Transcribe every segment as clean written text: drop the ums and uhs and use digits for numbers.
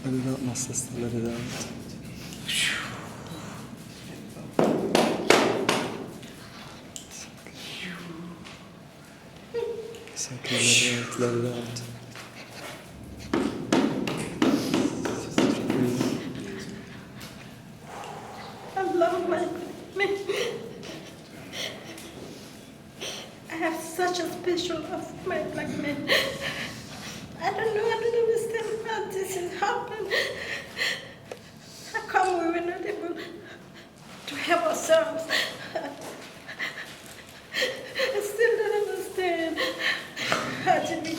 Let it out, my sister. Let it out. It's okay. Let it out. Let it out. Just breathe. I love my men. I have such a special love for my black men. I don't know, I don't understand how this has happened. How come we were not able to help ourselves? I still don't understand. How did we...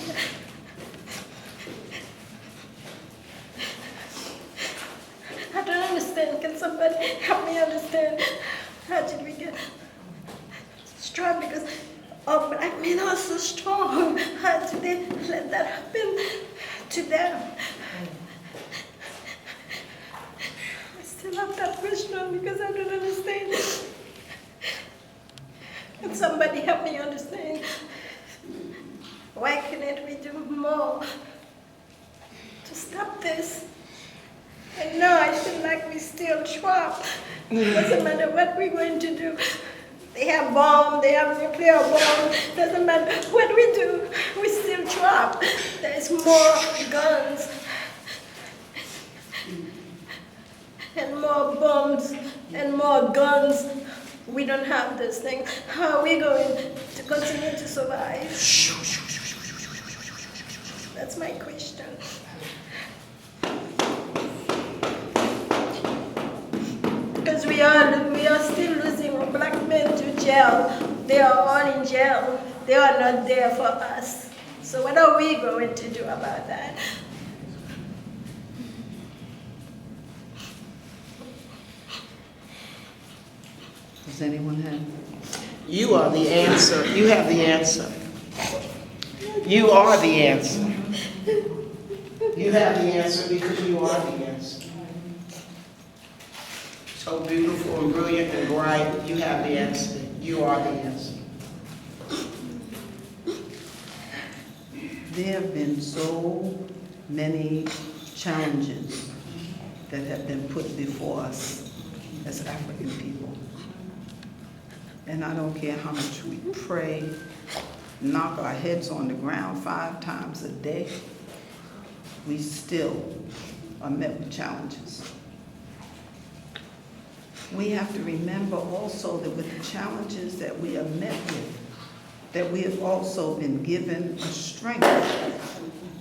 I don't understand. Can somebody help me understand? How did we get strong? Because our black men are so strong. How did they let that happen to them? I still have that question because I don't understand. Can somebody help me understand? Why couldn't we do more to stop this? And now I feel like we're still trapped. Doesn't matter what we're going to do. They have bombs, they have nuclear bombs. Doesn't matter what we do, we're still trapped. There's more guns and more bombs and more guns. We don't have those things. How are we going to continue to survive? That's my question. Because we are still losing our black men to jail. They are all in jail. They are not there for us. So what are we going to do about that? Does anyone have? You are the answer. You have the answer. You are the answer. You have the answer because you are the answer. So beautiful and brilliant and bright, you have the answer. You are the answer. There have been so many challenges that have been put before us as African people. And I don't care how much we pray, knock our heads on the ground 5 times a day, we still are met with challenges. We have to remember also that with the challenges that we are met with, that we have also been given a strength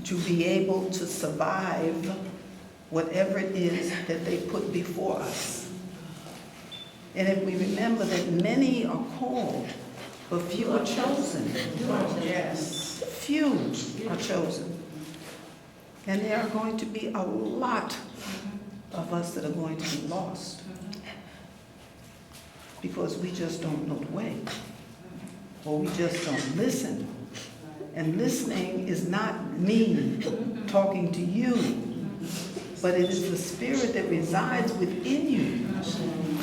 to be able to survive whatever it is that they put before us. And if we remember that many are called, but few are chosen. Yes. Few are chosen. And there are going to be a lot of us that are going to be lost because we just don't know the way, or we just don't listen. And listening is not me talking to you, but it is the spirit that resides within you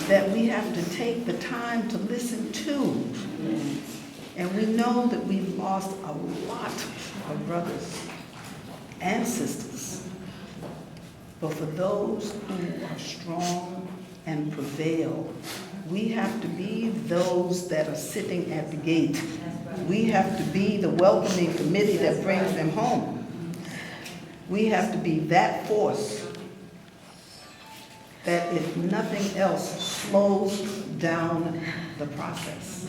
that we have to take the time to listen to. And we know that we've lost a lot of brothers and sisters. But for those who are strong and prevail, we have to be those that are sitting at the gate. We have to be the welcoming committee that brings them home. We have to be that force that, if nothing else, slows down the process.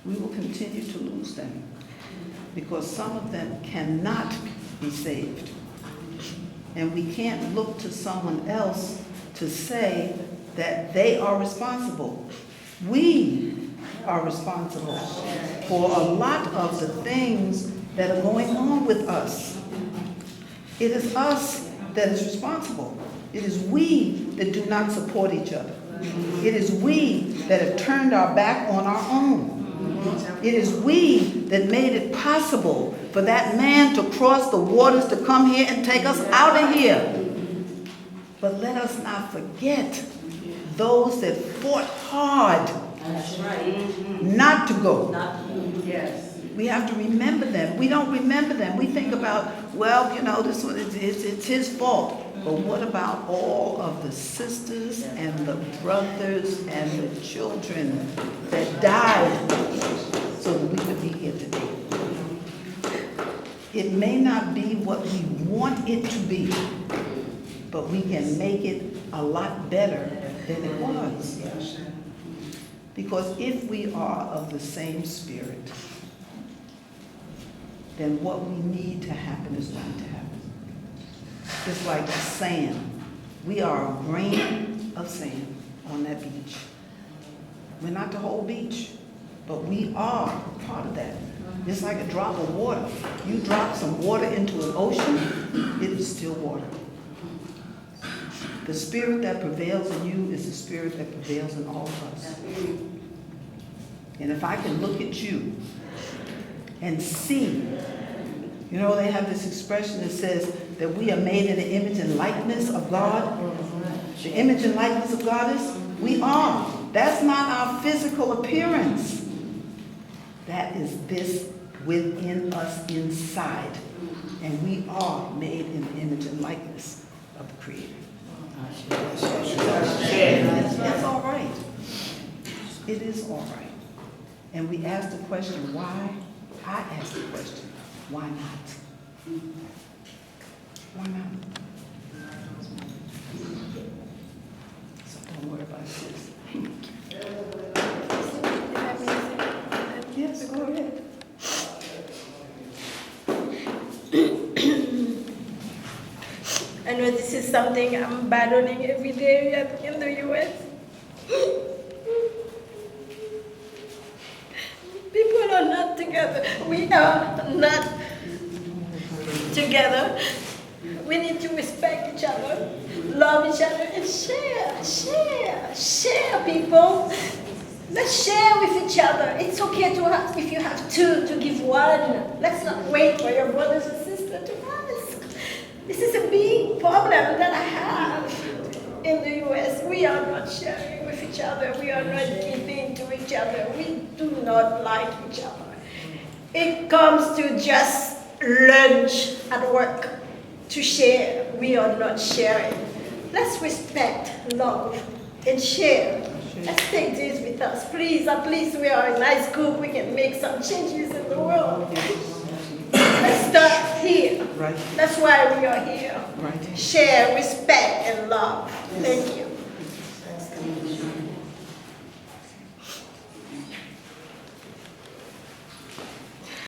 We will continue to lose them because some of them cannot be saved. And we can't look to someone else to say that they are responsible. We are responsible for a lot of the things that are going on with us. It is us that is responsible. It is we that do not support each other. It is we that have turned our back on our own. It is we that made it possible for that man to cross the waters to come here and take us out of here. But let us not forget those that fought hard not to go. Yes. We have to remember them. We don't remember them. We think about, well, you know, this one, it's his fault. But what about all of the sisters and the brothers and the children that died so that we could be here today? It may not be what we want it to be, but we can make it a lot better than it was. Because if we are of the same spirit, then what we need to happen is going to happen. Just like sand. We are a grain of sand on that beach. We're not the whole beach, but we are part of that. It's like a drop of water. You drop some water into an ocean, it is still water. The spirit that prevails in you is the spirit that prevails in all of us. And if I can look at you and see, you know, they have this expression that says that we are made in the image and likeness of God. The image and likeness of God is, we are. That's not our physical appearance. That is this within us inside. And we are made in the image and likeness of the Creator. That's all right. It is all right. And we ask the question, why? I ask the question, why not? Why not? So don't worry about this. Yes, go ahead. I know this is something I'm battling every day in the U.S. People are not together. We are not together. We need to respect each other, love each other, and share, people. Let's share with each other. It's okay to have, if you have two, to give one. Let's not wait for your brothers and sisters to ask. This is a big problem that I have in the U.S. We are not sharing with each other. We are not giving to each other. We do not like each other. It comes to just lunch at work to share. We are not sharing. Let's respect, love, and share. Let's take this with us. Please, at least we are a nice group. We can make some changes in the world. Let's start here. Right. That's why we are here. Right. Share, respect, and love. Thank you.